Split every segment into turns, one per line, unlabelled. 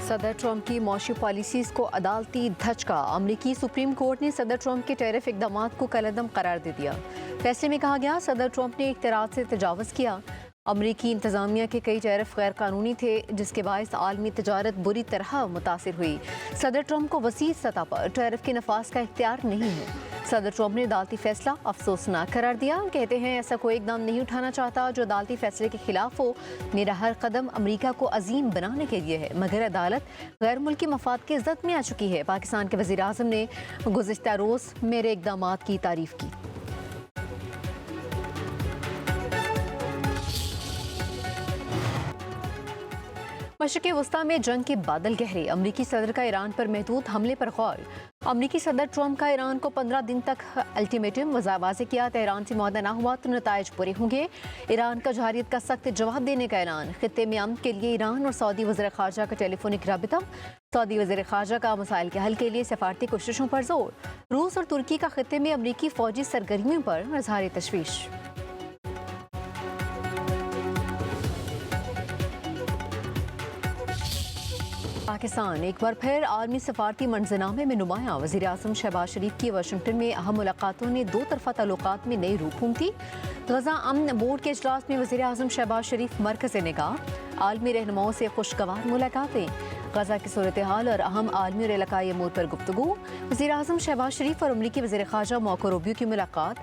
सदर ट्रंप की मौशी पॉलिसीज़ को अदालती धचका। अमरीकी सुप्रीम कोर्ट ने सदर ट्रंप के टैरिफ इक़दामात को कलअदम करार दे दिया। फैसले में कहा गया सदर ट्रंप ने इख्तियारात से तजावज़ किया। अमरीकी इंतज़ामिया के कई टैरिफ गैर कानूनी थे, जिसके बायस आलमी तजारत बुरी तरह मुतासिर हुई। सदर ट्रंप को वसी सतह पर टैरिफ के नफाज का इख्तियार नहीं है। सदर ट्रंप ने अदालती फैसला अफसोसनाक करार दिया। कहते हैं ऐसा कोई इकदाम नहीं उठाना चाहता जो अदालती फैसले के खिलाफ हो। मेरा हर कदम अमरीका को अजीम बनाने के लिए है, मगर अदालत गैर मुल्की मफाद के ज़द में आ चुकी है। पाकिस्तान के वज़ीर आज़म ने गुज़िश्ता रोज़ मेरे इकदामात की तारीफ की। मशरिक़ वस्ता में जंग के बादल गहरे। अमरीकी सदर का ईरान पर महदूद हमले पर गौर। अमरीकी सदर ट्रंप का ईरान को 15 दिन तक अल्टीमेटम वाज़े किया। तेहरान से मुआहदा न हुआ तो नताइज बुरे होंगे। ईरान का जहारियत का सख्त जवाब देने का ऐलान। खित्ते में अमन के लिए ईरान और सऊदी वज़ीर ख़ारजा का टेलीफोनिक राबिता। सऊदी वज़ीर ख़ारजा का मसाइल के हल के लिए सफारती कोशिशों पर जोर। रूस और तुर्की का खित्ते में अमरीकी फ़ौजी सरगर्मियों पर इज़हार तशवीश। पाकिस्तान एक बार फिर आलमी सफारती मंजरनामे में नुमाया। वज़ीर आज़म शहबाज शरीफ की वाशिंगटन में अहम मुलाकातों ने दो तरफा ताल्लुकात में नई रूह फूंकी। गजा अमन बोर्ड के इजलास में वज़ीर आज़म शहबाज शरीफ मरकज़ निगाह। आलमी रहनुमाओं से खुशगवार मुलाकातें। गजा की सूरत हाल और अहम आलमी और इलाकाई अमूर पर गुफ्तगू। वज़ीर आज़म शहबाज शरीफ और अमरीकी वज़ीर ख़ारजा मार्को रूबियो की मुलाकात।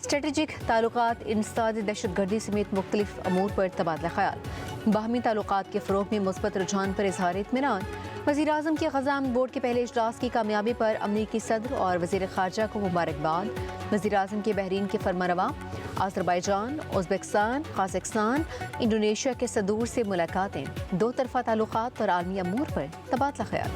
स्ट्रेटेजिक ताल्लुकात, इंसदाद दहशतगर्दी समेत मुख्तलिफ अमूर पर तबादला ख्याल। बाहमी ताल्लुकात के फ़रोग़ में मुस्बत रुझान पर इज़हार इत्मीनान। वज़ीर आज़म की गजा अमन बोर्ड के पहले इजलास की कामयाबी पर अमरीकी सदर और वज़ीर ख़ारजा को मुबारकबाद। वज़ीर आज़म के बहरीन के फरमानवा, अज़रबैजान, उज़्बेकिस्तान, कज़ाकिस्तान, इंडोनेशिया के सदूर से मुलाकातें। दो तरफा ताल्लुकात और आलमी अमूर पर तबादला ख्याल।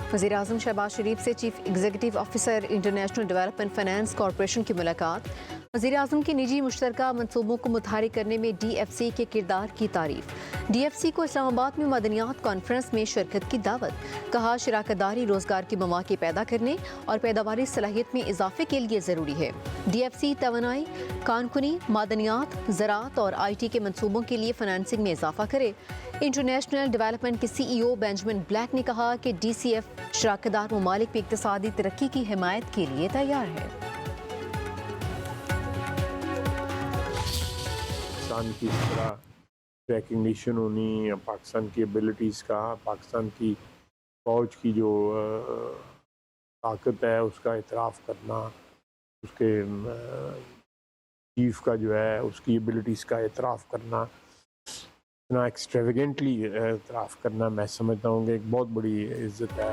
वज़ीर आज़म शहबाज शरीफ से chief executive officer international development finance corporation की मुलाकात। वज़ीर आज़म की निजी मुश्तरका मनसूबों को मुतहरिक करने में DFC के किरदार की तारीफ। DFC को इस्लामाबाद में मदनियात कॉन्फ्रेंस में शिरकत की दावत। कहा शराकतदारी रोज़गार के मौके पैदा करने और पैदावारी सलाहियत में इजाफे के लिए ज़रूरी है। DFC तवानाई, कानकुनी, मादनियात, ज़राअत और IT के मनसूबों के लिए फाइनेंसिंग में इजाफा करे। इंटरनेशनल डेवलपमेंट के CEO बेंजामिन ब्लैक ने कहा कि DCF शराकतदार ममालिक में इक़्तिसादी तरक्की की हिमायत के लिए तैयार है।
पाकिस्तान की इस तरह रिकग्निशन होनी, पाकिस्तान की एबिलिटीज़ का, पाकिस्तान की फ़ौज की जो ताकत है उसका इतराफ़ करना, उसके चीफ का जो है उसकी एबिलिटीज़ का इतराफ़ करना, इतना एक्सट्रेवेगेंटली इतराफ़ करना, मैं समझता हूँ कि एक बहुत बड़ी इज़्ज़त है।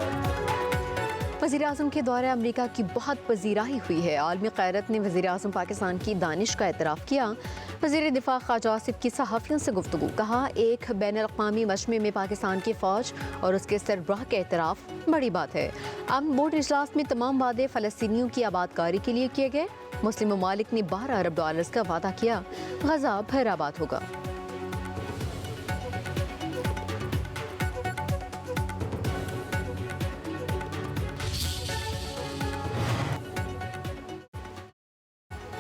वज़ीर आज़म के दौरे अमरीका की बहुत पजीराई हुई है। आलमी क़यादत ने वज़ीर आज़म पाकिस्तान की दानिश का एतराफ़ किया। वज़ीर दिफ़ा ख़ाजा आसिफ की सहाफ़ियों से गुफ्तगू। कहा एक बैनुल-अक़वामी मजमे में पाकिस्तान की फ़ौज और उसके सरबराह के एतराफ़ बड़ी बात है। अमन बोर्ड इजलास में तमाम वादे फ़लस्तीनियों की आबादकारी के लिए किए गए। मुस्लिम ममालिक ने $12 अरब का वादा किया। गज़ा फिर आबाद होगा।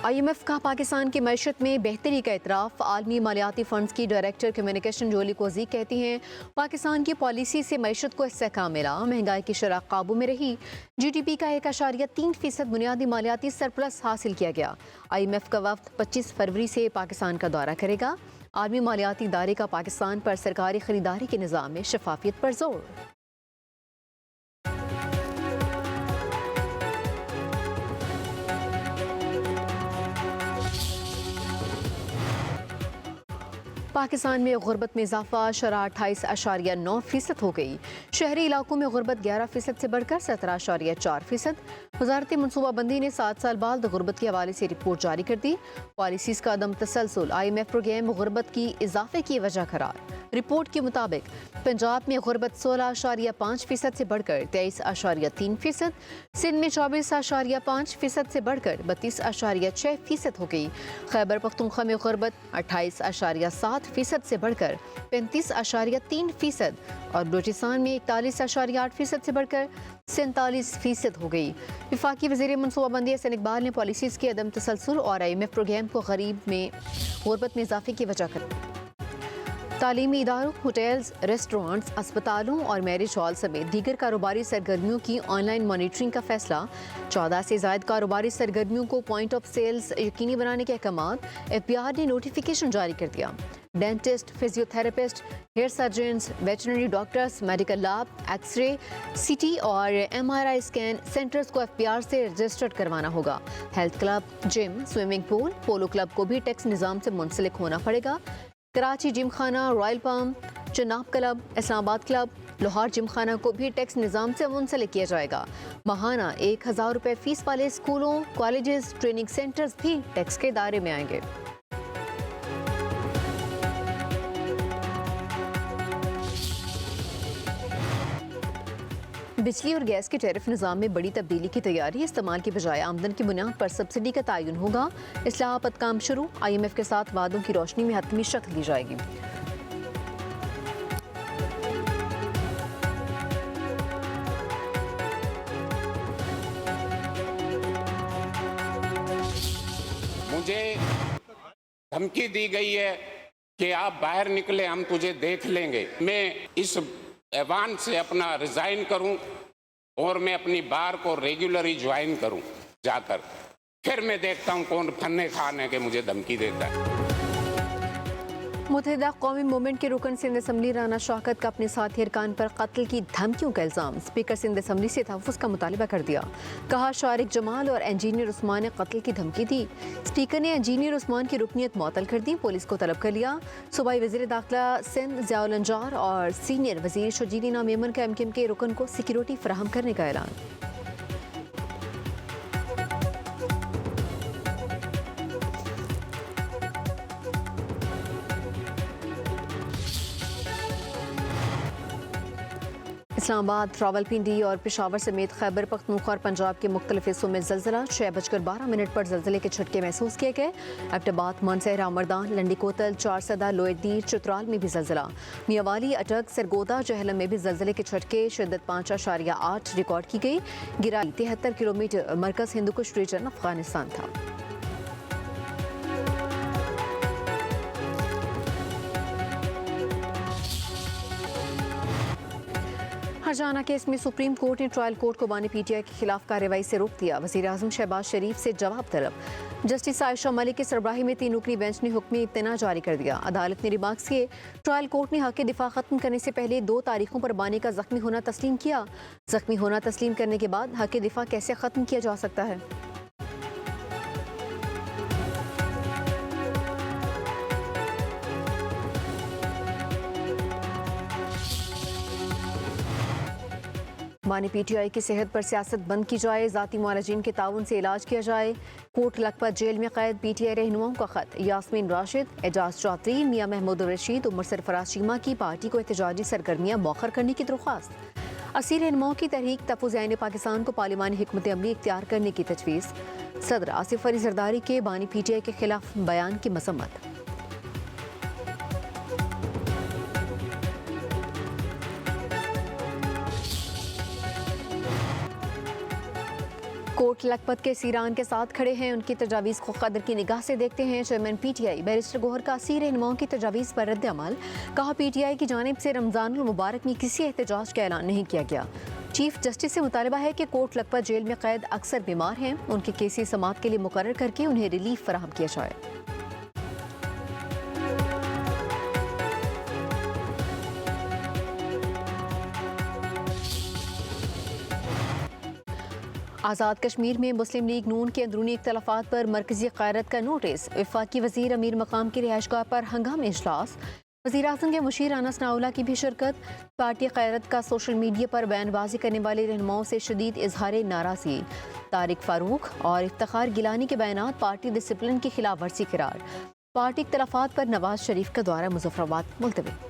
IMF का पाकिस्तान की मैशत में बेहतरी का इतराफ़। आलमी मालियाती फ़ंड्स की डायरेक्टर कम्युनिकेशन जोली कोजी कहती हैं पाकिस्तान की पॉलिसी से मैशत को इस्तेहकाम मिला। महंगाई की शरह काबू में रही। GDP का 1.3% बुनियादी मालियाती सरप्लस हासिल किया गया। IMF का वफ्द 25 फरवरी से पाकिस्तान का दौरा करेगा। आलमी मालियाती इदारे का पाकिस्तान पर सरकारी खरीदारी के निज़ाम में शफाफियत पर जोर। पाकिस्तान में गुर्बत में इजाफा, शरह 28.9% हो गई। शहरी इलाकों में गुर्बत 11% से बढ़कर 17.4%। वजारती मनसूबाबंदी ने 7 साल बाद गुर्बत के हवाले से रिपोर्ट जारी कर दी। पॉलिसीज का अदम तसलसल IMF प्रोग्राम गुर्बत की इजाफे की वजह करार। रिपोर्ट के मुताबिक पंजाब में गुर्बत 16.5% से बढ़कर 23.3%, सिंध में 24.5% से बढ़कर 32.6% हो गई। खैबर पख्तूनख्वा में गुर्बत 28.7% 7% से बढ़कर 35.3% और बलूचिस्तान में 41.8% से बढ़कर 47% हो गई। वफाकी वज़ीर मनसूबाबंदी हसन इकबाल ने पॉलिसीज़ के अदम तसलसल और IMF प्रोग्राम को गरीब में गुर्बत में इजाफे की वजह कर तालीमी इदारों, होटल्स, रेस्टोरेंट्स, अस्पतालों और मैरिज हॉल समेत दीगर कारोबारी सरगर्मियों की ऑनलाइन मॉनिटरिंग का फैसला। 14 से ज़ायद कारोबारी सरगर्मियों को पॉइंट ऑफ सेल्स यकीनी बनाने के अहकाम। FBI ने नोटिफिकेशन जारी कर दिया। Dentist, physiotherapist, hair surgeons, veterinary doctors, medical lab, x ray, CT और MRI स्कैन सेंटर्स को FPR से रजिस्टर्ड करवाना होगा। Health club, gym, swimming pool, polo club को भी टैक्स निज़ाम से मुंसलिक होना पड़ेगा। Karachi Gymkhana, royal palm, Chenab club, Islamabad club, Lahore Gymkhana को भी टैक्स निज़ाम से मुंसलिक किया जाएगा। माहाना 1000 रुपये फीस वाले स्कूलों, कॉलेजेस, ट्रेनिंग सेंटर्स भी टैक्स के दायरे में आएंगे। बिजली और गैस के टैरिफ निज़ाम में बड़ी तब्दीली की तैयारी। इस्तेमाल की बजाय आमदन की बुनियाद पर सब्सिडी का तयन होगा। इस्लाहात काम शुरू। IMF के साथ वादों की रोशनी में हतमी शक्ल दी जाएगी।
मुझे धमकी दी गई है कि आप बाहर निकले, हम तुझे देख लेंगे। मैं इस ऐवान से अपना रिजाइन करूं और मैं अपनी बार को रेगुलरली ज्वाइन करूं जाकर, फिर मैं देखता हूं कौन फन्ने खान है कि मुझे धमकी देता है।
मुत्तहिदा कौमी मूवमेंट के रुकन सिंध असम्बली राना शौकत का अपने साथी अरकान पर कत्ल की धमकियों का इल्ज़ाम। स्पीकर सिंध असम्बली से तहफ़्फ़ुज़ का मुतालबा कर दिया। कहा शारिक जमाल और इंजीनियर उस्मान ने कत्ल की धमकी दी। स्पीकर ने इंजीनियर उस्मान की रुकनीत मुअत्तल कर दी। पुलिस को तलब कर लिया। सूबाई वज़ीर दाखिला सिंध ज़ियाउल अंजार और सीनियर वज़ीर शजीर इनाम मेमन का MKM के रुकन को सिक्योरिटी फराहम करने का ऐलान। इस्लामाबाद, रावलपिंडी और पेशावर समेत खैबर पख्तूनख्वा और पंजाब के मुख्तलिफ हिस्सों में ज़लज़ला। 6:12 पर ज़लज़ले के झटके महसूस किए गए। एबटाबाद, मानसहरा, मर्दान, लंडी कोतल, चारसदा, लोएदीर, चित्राल में भी ज़लज़ला। मियावाली, अटक, सरगोदा, जहलम में भी ज़लज़ले के झटके शिद्दत 5.8 रिकॉर्ड की गई। गिरा 73 किलोमीटर। मरकज़ हिंदुकुश रीजन अफगानिस्तान था। हरजाना केस में सुप्रीम कोर्ट ने ट्रायल कोर्ट को बानी PTI के खिलाफ कार्रवाई से रोक दिया। वज़ीर आज़म शहबाज शरीफ से जवाब तलब। जस्टिस आयशा मलिक की सरबराही में 3 रुकनी बेंच ने हुक्म इत्तना जारी कर दिया। अदालत ने रिमार्क्स किए, ट्रायल कोर्ट ने हक दिफा खत्म करने से पहले 2 तारीखों पर बानी का जख्मी होना तस्लीम किया। जख्मी होना तस्लीम करने के बाद हक दिफा कैसे खत्म किया जा सकता है? बानी PTI की सेहत पर सियासत बंद की जाए। ज़ाती मुआलजीन के ताउन से इलाज किया जाए। कोट लखपत जेल में कैद PTI रहनुमाओं का खत। यास्मीन राशिद, एजाज चौधरी, मियां महमूद रशीद, उमर सरफराज चीमा की पार्टी को एहतजाजी सरगर्मियां मौखर करने की दरख्वास्त। असीर रहनुमाओं की तहरीक तहफ़्फ़ुज़ आईन पाकिस्तान को पार्लिमानी हिकमत अमली इख्तियार करने की तजवीज़। सदर आसिफ अली जरदारी के बानी PTI के खिलाफ बयान की मसम्मत। कोट लखपत के सीरान के साथ खड़े हैं। उनकी तजावीज़ को कदर की निगाह से देखते हैं। चेयरमैन PTI बैरिस्टर गोहर का असीर रहनुमाओं की तजावीज़ पर रद्द अमल। कहा, PTI की जानिब से रमज़ानुल मुबारक में किसी एहतजाज का ऐलान नहीं किया गया। चीफ जस्टिस से मुतालबा है कि कोट लखपत जेल में कैद अक्सर बीमार हैं, उनके केसी समात के लिए मुकर्रर करके उन्हें रिलीफ फराहम किया जाए। आज़ाद कश्मीर में मुस्लिम लीग नून के अंदरूनी इख्तलाफात पर मरकजी क़यादत का नोटिस। वफाकी वज़ीर अमीर मकाम की रिहाइशगाह पर हंगामी इजलास। वज़ीर आज़म के मुशीर अनस नाउला की भी शिरकत। पार्टी क़यादत का सोशल मीडिया पर बयानबाजी करने वाले रहनुमाओं से शदीद इजहार नाराज़गी। तारिक फारूक और इफ्तिखार गिलानी के बयानात पार्टी डिसिप्लिन की खिलाफ वर्जी करार। पार्टी इख्तलाफात पर नवाज शरीफ का दौरा मुज़फ़्फ़राबाद मुलतवी।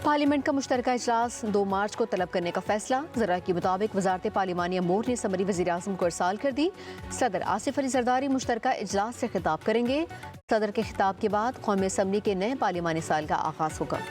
पार्लियामेंट का मुश्तरका इजलास 2 मार्च को तलब करने का फैसला। ज़रा के मुताबिक वजारत पार्लिमानी अमूर ने समरी वज़ीर-ए-आज़म को इरसाल कर दी। सदर आसिफ अली जरदारी मुश्तरका इजलास से खिताब करेंगे। सदर के खिताब के बाद कौमी असम्बली के नए पार्लिमानी साल का आगाज होगा।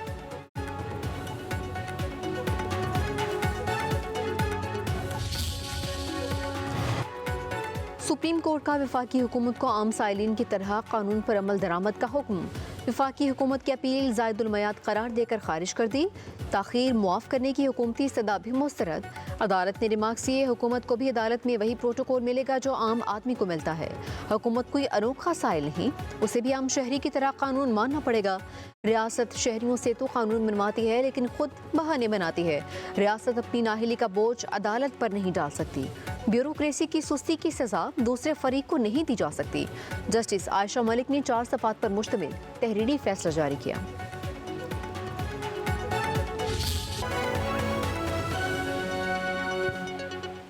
सुप्रीम कोर्ट का वफाकी हुकूमत को आम साइलिन की तरह कानून पर अमल दरामद का हुक्म। वफाकी हुकूमत की अपील ज़ायदुल मयाद करार देकर खारिज कर दी। ताख़ीर मुआफ़ करने की हुकूमती सदा भी मुस्तरद। अदालत ने रिमार्क्स किए, हुकूमत को भी अदालत में वही प्रोटोकॉल मिलेगा जो आम आदमी को मिलता है। हुकूमत कोई अनोखा साइल नहीं, उसे भी आम शहरी की तरह कानून मानना पड़ेगा। रियासत शहरियों से तो कानून बनवाती है लेकिन खुद बहाने बनाती है। रियासत अपनी नाहिली का बोझ अदालत पर नहीं डाल सकती। ब्यूरोक्रेसी की सुस्ती की सजा दूसरे फरीक को नहीं दी जा सकती। जस्टिस आयशा मलिक ने 4 सफ़ात पर मुश्तमिल तहरीरी फैसला जारी किया।